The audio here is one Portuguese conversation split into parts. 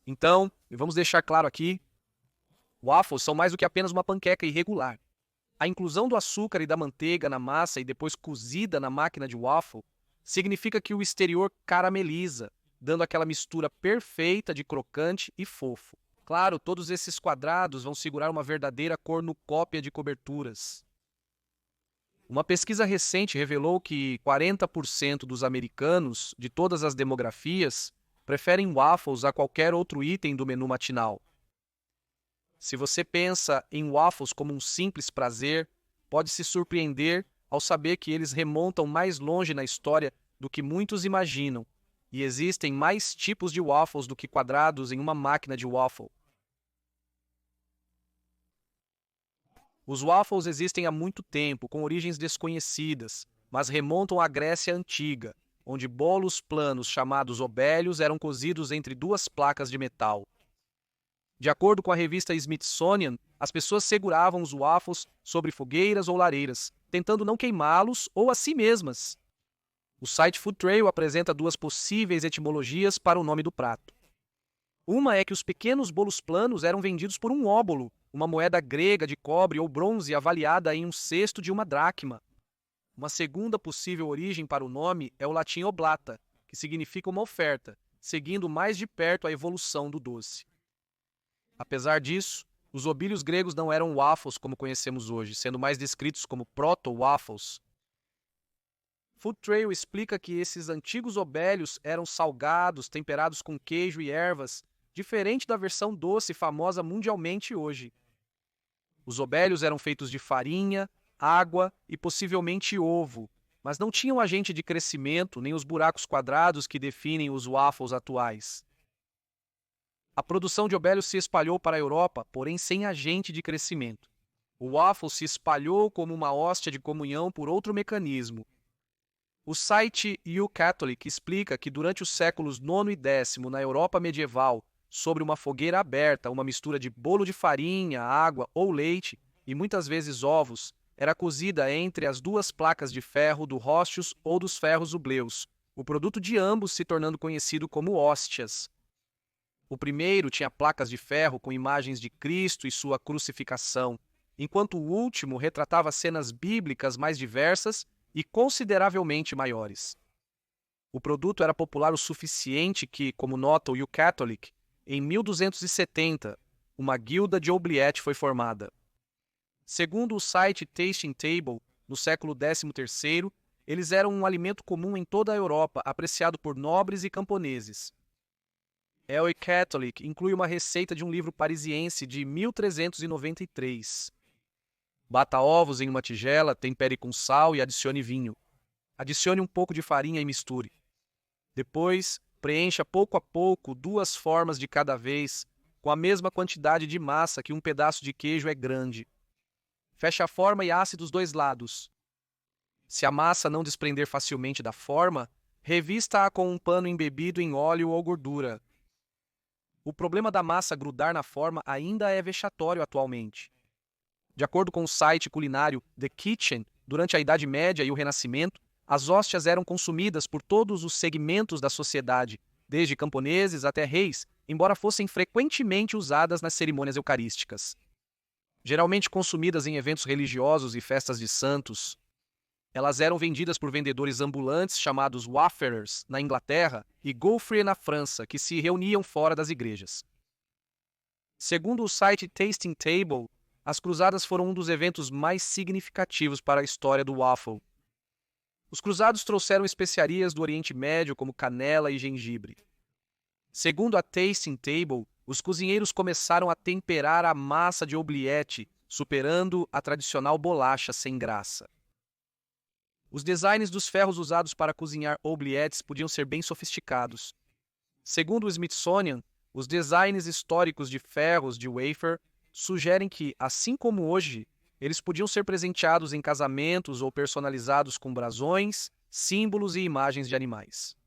Então, vamos deixar claro aqui, waffles são mais do que apenas uma panqueca irregular. A inclusão do açúcar e da manteiga na massa e depois cozida na máquina de waffle significa que o exterior carameliza, dando aquela mistura perfeita de crocante e fofo. Claro, todos esses quadrados vão segurar uma verdadeira cornucópia de coberturas. Uma pesquisa recente revelou que 40% dos americanos, de todas as demografias, preferem waffles a qualquer outro item do menu matinal. Se você pensa em waffles como um simples prazer, pode se surpreender ao saber que eles remontam mais longe na história do que muitos imaginam, e existem mais tipos de waffles do que quadrados em uma máquina de waffle. Os waffles existem há muito tempo, com origens desconhecidas, mas remontam à Grécia Antiga, onde bolos planos chamados obélios eram cozidos entre duas placas de metal. De acordo com a revista Smithsonian, as pessoas seguravam os waffles sobre fogueiras ou lareiras, tentando não queimá-los ou a si mesmas. O site Food Trail apresenta duas possíveis etimologias para o nome do prato. Uma é que os pequenos bolos planos eram vendidos por um óbolo, uma moeda grega de cobre ou bronze avaliada em um sexto de uma dracma. Uma segunda possível origem para o nome é o latim oblata, que significa uma oferta, seguindo mais de perto a evolução do doce. Apesar disso, os oblírios gregos não eram waffles como conhecemos hoje, sendo mais descritos como proto-waffles. Food Trail explica que esses antigos obélios eram salgados, temperados com queijo e ervas, diferente da versão doce famosa mundialmente hoje. Os obélios eram feitos de farinha, água e possivelmente ovo, mas não tinham agente de crescimento nem os buracos quadrados que definem os waffles atuais. A produção de obélios se espalhou para a Europa, porém sem agente de crescimento. O waffle se espalhou como uma hóstia de comunhão por outro mecanismo. O site YouCatholic explica que durante os séculos IX e X, na Europa medieval, sobre uma fogueira aberta, uma mistura de bolo de farinha, água ou leite, e muitas vezes ovos, era cozida entre as duas placas de ferro do róstios ou dos ferros ubleus, o produto de ambos se tornando conhecido como hóstias. O primeiro tinha placas de ferro com imagens de Cristo e sua crucificação, enquanto o último retratava cenas bíblicas mais diversas e consideravelmente maiores. O produto era popular o suficiente que, como nota o YouCatholic, em 1270, uma guilda de oubliette foi formada. Segundo o site Tasting Table, no século XIII, eles eram um alimento comum em toda a Europa, apreciado por nobres e camponeses. El Catholic inclui uma receita de um livro parisiense de 1393. Bata ovos em uma tigela, tempere com sal e adicione vinho. Adicione um pouco de farinha e misture. Depois, preencha pouco a pouco 2 formas de cada vez, com a mesma quantidade de massa que um pedaço de queijo é grande. Feche a forma e asse dos 2 lados. Se a massa não desprender facilmente da forma, revista-a com um pano embebido em óleo ou gordura. O problema da massa grudar na forma ainda é vexatório atualmente. De acordo com o site culinário The Kitchen, durante a Idade Média e o Renascimento, as hóstias eram consumidas por todos os segmentos da sociedade, desde camponeses até reis, embora fossem frequentemente usadas nas cerimônias eucarísticas. Geralmente consumidas em eventos religiosos e festas de santos, elas eram vendidas por vendedores ambulantes chamados wafferers na Inglaterra e gaufriers na França, que se reuniam fora das igrejas. Segundo o site Tasting Table, as cruzadas foram um dos eventos mais significativos para a história do waffle. Os cruzados trouxeram especiarias do Oriente Médio como canela e gengibre. Segundo a Tasting Table, os cozinheiros começaram a temperar a massa de oubliette, superando a tradicional bolacha sem graça. Os designs dos ferros usados para cozinhar oubliettes podiam ser bem sofisticados. Segundo o Smithsonian, os designs históricos de ferros de wafer sugerem que, assim como hoje, eles podiam ser presenteados em casamentos ou personalizados com brasões, símbolos e imagens de animais.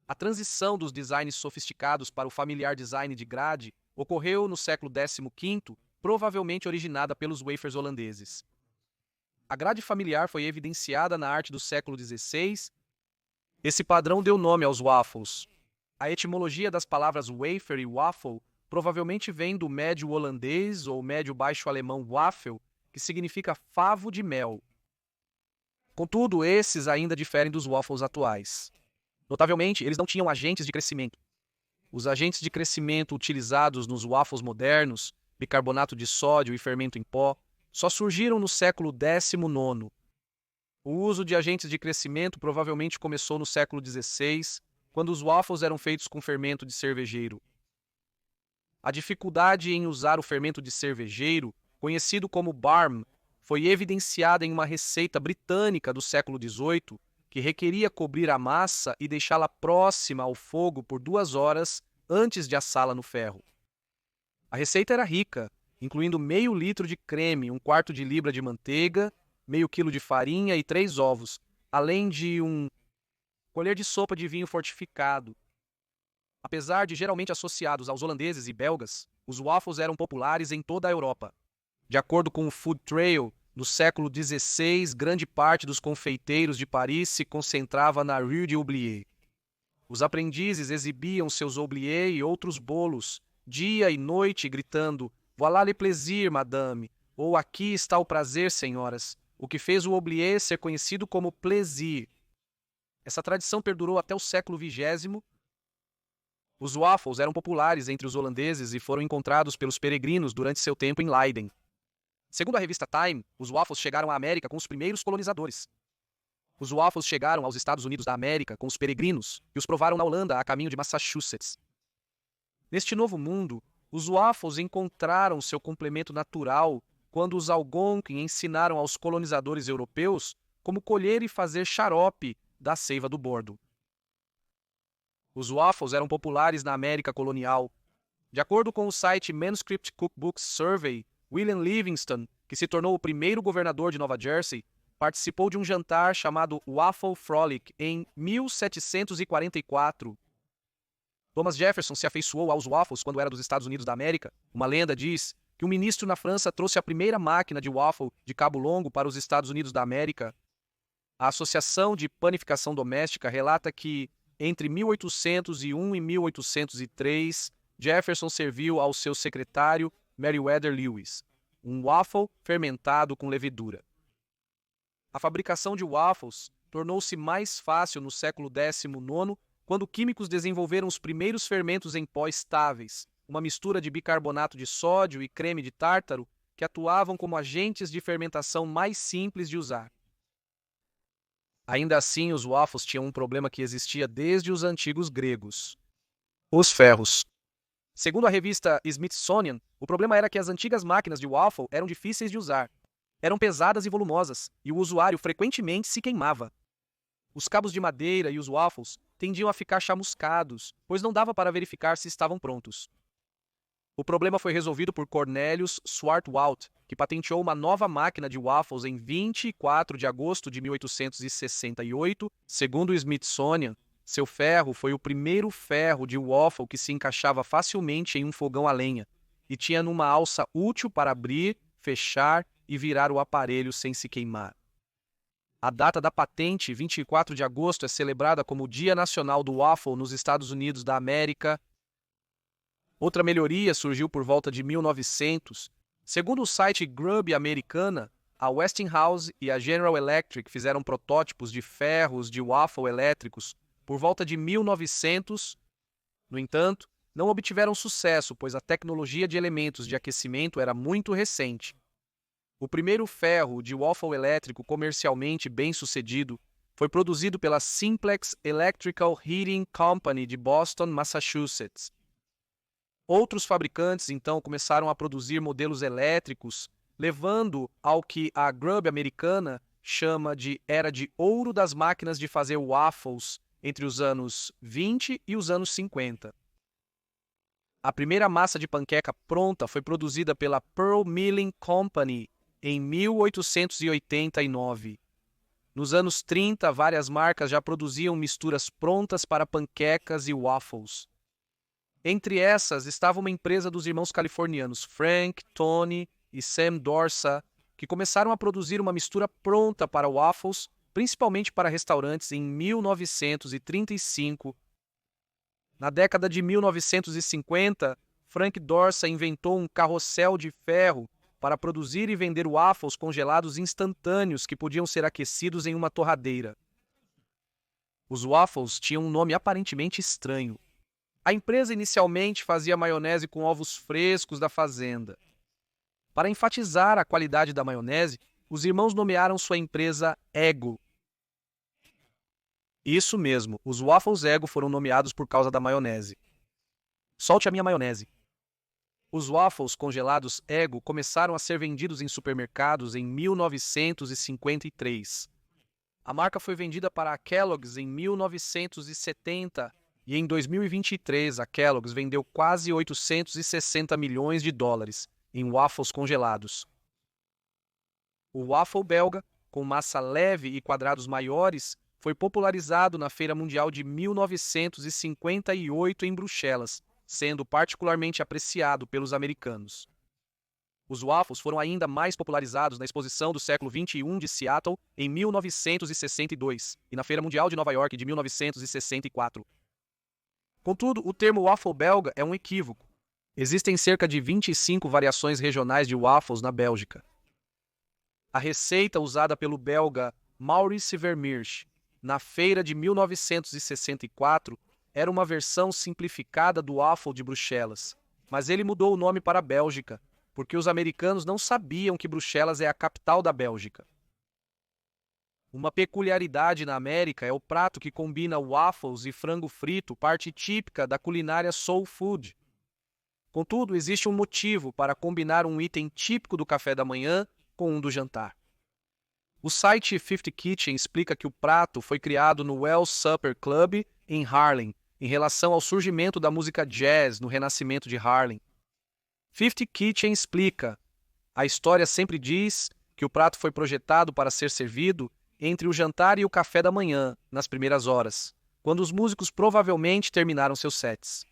A transição dos designs sofisticados para o familiar design de grade ocorreu no século XV, provavelmente originada pelos wafers holandeses. A grade familiar foi evidenciada na arte do século XVI. Esse padrão deu nome aos waffles. A A etimologia das palavras wafer e waffle provavelmente vem do médio holandês ou médio-baixo alemão Waffel, que significa favo de mel. Contudo, esses ainda diferem dos waffles atuais. Notavelmente, eles não tinham agentes de crescimento. Os agentes de crescimento utilizados nos waffles modernos, bicarbonato de sódio e fermento em pó, só surgiram no século XIX. O uso de agentes de crescimento provavelmente começou no século XVI, quando os waffles eram feitos com fermento de cervejeiro. A dificuldade em usar o fermento de cervejeiro, conhecido como barm, foi evidenciada em uma receita britânica do século XVIII, que requeria cobrir a massa e deixá-la próxima ao fogo por 2 horas antes de assá-la no ferro. A receita era rica, incluindo meio litro de creme, 1/4 de libra de manteiga, meio quilo de farinha e 3 ovos, além de uma colher de sopa de vinho fortificado. Apesar de geralmente associados aos holandeses e belgas, os waffles eram populares em toda a Europa. De acordo com o Food Trail, no século XVI, grande parte dos confeiteiros de Paris se concentrava na Rue de Oublié. Os aprendizes exibiam seus oubliés e outros bolos, dia e noite, gritando "Voilà le plaisir, madame", ou "Aqui está o prazer, senhoras", o que fez o oublié ser conhecido como plaisir. Essa tradição perdurou até o século XX. Os waffles eram populares entre os holandeses e foram encontrados pelos peregrinos durante seu tempo em Leiden. Segundo a revista Time, os waffles chegaram à América com os primeiros colonizadores. Os waffles chegaram aos Estados Unidos da América com os peregrinos e os provaram na Holanda a caminho de Massachusetts. Neste novo mundo, os waffles encontraram seu complemento natural quando os Algonquin ensinaram aos colonizadores europeus como colher e fazer xarope da seiva do bordo. Os waffles eram populares na América colonial. De acordo com o site Manuscript Cookbooks Survey, William Livingston, que se tornou o primeiro governador de Nova Jersey, participou de um jantar chamado Waffle Frolic em 1744. Thomas Jefferson se afeiçoou aos waffles quando era dos Estados Unidos da América. Uma lenda diz que um ministro na França trouxe a primeira máquina de waffle de cabo longo para os Estados Unidos da América. A Associação de Panificação Doméstica relata que, entre 1801 e 1803, Jefferson serviu ao seu secretário Meriwether Lewis um waffle fermentado com levedura. A fabricação de waffles tornou-se mais fácil no século XIX, quando químicos desenvolveram os primeiros fermentos em pó estáveis, uma mistura de bicarbonato de sódio e creme de tártaro que atuavam como agentes de fermentação mais simples de usar. Ainda assim, os waffles tinham um problema que existia desde os antigos gregos: os ferros. Segundo a revista Smithsonian, o problema era que as antigas máquinas de waffle eram difíceis de usar. Eram pesadas e volumosas, e o usuário frequentemente se queimava. Os cabos de madeira e os waffles tendiam a ficar chamuscados, pois não dava para verificar se estavam prontos. O problema foi resolvido por Cornelius Swartwout, que patenteou uma nova máquina de waffles em 24 de agosto de 1868. Segundo o Smithsonian, seu ferro foi o primeiro ferro de waffle que se encaixava facilmente em um fogão a lenha e tinha uma alça útil para abrir, fechar e virar o aparelho sem se queimar. A data da patente, 24 de agosto, é celebrada como o Dia Nacional do Waffle nos Estados Unidos da América. Outra melhoria surgiu por volta de 1900. Segundo o site Grub Americana, a Westinghouse e a General Electric fizeram protótipos de ferros de waffle elétricos por volta de 1900. No entanto, não obtiveram sucesso, pois a tecnologia de elementos de aquecimento era muito recente. O primeiro ferro de waffle elétrico comercialmente bem-sucedido foi produzido pela Simplex Electrical Heating Company de Boston, Massachusetts. Outros fabricantes, então, começaram a produzir modelos elétricos, levando ao que a Grub Americana chama de Era de Ouro das máquinas de fazer waffles entre os anos 20 e os anos 50. A primeira massa de panqueca pronta foi produzida pela Pearl Milling Company em 1889. Nos anos 30, várias marcas já produziam misturas prontas para panquecas e waffles. Entre essas estava uma empresa dos irmãos californianos Frank, Tony e Sam Dorsa, que começaram a produzir uma mistura pronta para waffles, principalmente para restaurantes em 1935. Na década de 1950, Frank Dorsey inventou um carrossel de ferro para produzir e vender waffles congelados instantâneos que podiam ser aquecidos em uma torradeira. Os waffles tinham um nome aparentemente estranho. A empresa inicialmente fazia maionese com ovos frescos da fazenda. Para enfatizar a qualidade da maionese, os irmãos nomearam sua empresa Eggo. Isso mesmo, os waffles Eggo foram nomeados por causa da maionese. Solte a minha maionese. Os waffles congelados Eggo começaram a ser vendidos em supermercados em 1953. A marca foi vendida para a Kellogg's em 1970 e em 2023 a Kellogg's vendeu quase 860 milhões de dólares em waffles congelados. O waffle belga, com massa leve e quadrados maiores, foi popularizado na Feira Mundial de 1958 em Bruxelas, sendo particularmente apreciado pelos americanos. Os waffles foram ainda mais popularizados na Exposição do século XXI de Seattle em 1962 e na Feira Mundial de Nova York de 1964. Contudo, o termo waffle belga é um equívoco. Existem cerca de 25 variações regionais de waffles na Bélgica. A receita usada pelo belga Maurice Vermeersch na feira de 1964 era uma versão simplificada do waffle de Bruxelas, mas ele mudou o nome para Bélgica, porque os americanos não sabiam que Bruxelas é a capital da Bélgica. Uma peculiaridade na América é o prato que combina waffles e frango frito, parte típica da culinária soul food. Contudo, existe um motivo para combinar um item típico do café da manhã com um do jantar. O site 50 Kitchen explica que o prato foi criado no Wells Supper Club em Harlem, em relação ao surgimento da música jazz no renascimento de Harlem. 50 Kitchen explica: a história sempre diz que o prato foi projetado para ser servido entre o jantar e o café da manhã, nas primeiras horas, quando os músicos provavelmente terminaram seus sets.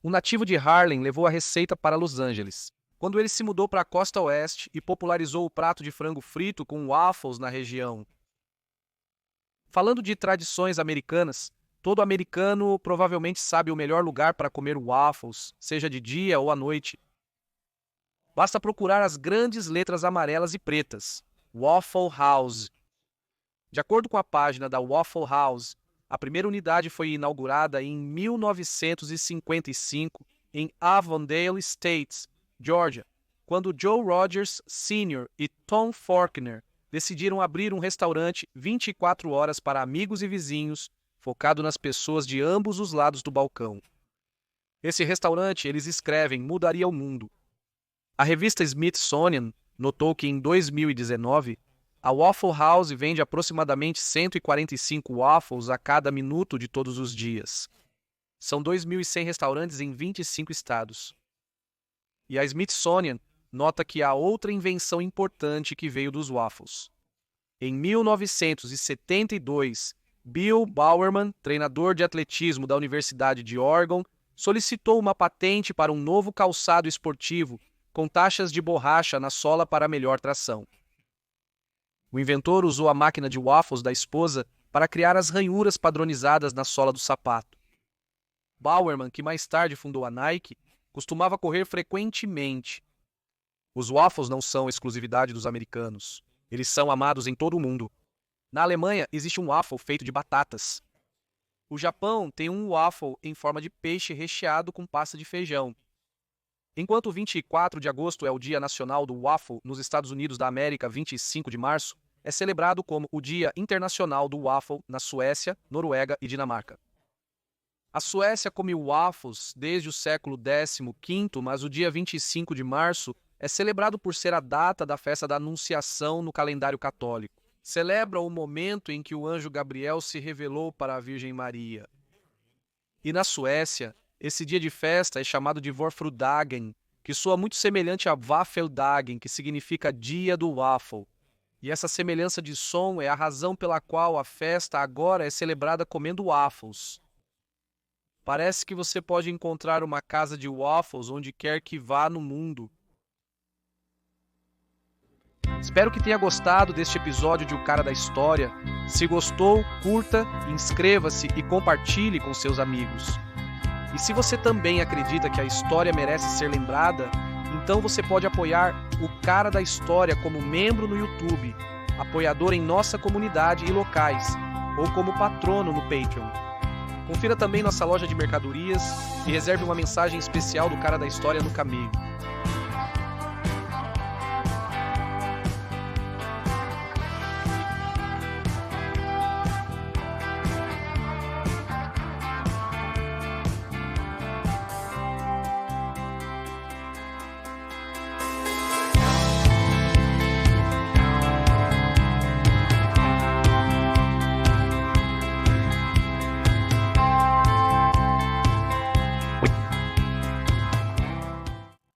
Um nativo de Harlem levou a receita para Los Angeles, quando ele se mudou para a costa oeste e popularizou o prato de frango frito com waffles na região. Falando de tradições americanas, todo americano provavelmente sabe o melhor lugar para comer waffles, seja de dia ou à noite. Basta procurar as grandes letras amarelas e pretas, Waffle House. De acordo com a página da Waffle House, a primeira unidade foi inaugurada em 1955 em Avondale Estates, Georgia, quando Joe Rogers Sr. e Tom Faulkner decidiram abrir um restaurante 24 horas para amigos e vizinhos, focado nas pessoas de ambos os lados do balcão. Esse restaurante, eles escrevem, mudaria o mundo. A revista Smithsonian notou que em 2019, a Waffle House vende aproximadamente 145 waffles a cada minuto de todos os dias. São 2.100 restaurantes em 25 estados. E a Smithsonian nota que há outra invenção importante que veio dos waffles. Em 1972, Bill Bowerman, treinador de atletismo da Universidade de Oregon, solicitou uma patente para um novo calçado esportivo com taxas de borracha na sola para melhor tração. O inventor usou a máquina de waffles da esposa para criar as ranhuras padronizadas na sola do sapato. Bowerman, que mais tarde fundou a Nike, costumava correr frequentemente. Os waffles não são exclusividade dos americanos. Eles são amados em todo o mundo. Na Alemanha, existe um waffle feito de batatas. O Japão tem um waffle em forma de peixe recheado com pasta de feijão. Enquanto 24 de agosto é o Dia Nacional do Waffle nos Estados Unidos da América, 25 de março, é celebrado como o Dia Internacional do Waffle na Suécia, Noruega e Dinamarca. A Suécia come waffles desde o século XV, mas o dia 25 de março é celebrado por ser a data da festa da Anunciação no calendário católico. Celebra o momento em que o anjo Gabriel se revelou para a Virgem Maria. E na Suécia, esse dia de festa é chamado de Vorfrudagen, que soa muito semelhante a Vaffeldagen, que significa Dia do Waffle. E essa semelhança de som é a razão pela qual a festa agora é celebrada comendo waffles. Parece que você pode encontrar uma casa de waffles onde quer que vá no mundo. Espero que tenha gostado deste episódio de O Cara da História. Se gostou, curta, inscreva-se e compartilhe com seus amigos. E se você também acredita que a história merece ser lembrada, então você pode apoiar o Cara da História como membro no YouTube, apoiador em nossa comunidade e locais, ou como patrono no Patreon. Confira também nossa loja de mercadorias e reserve uma mensagem especial do Cara da História no caminho.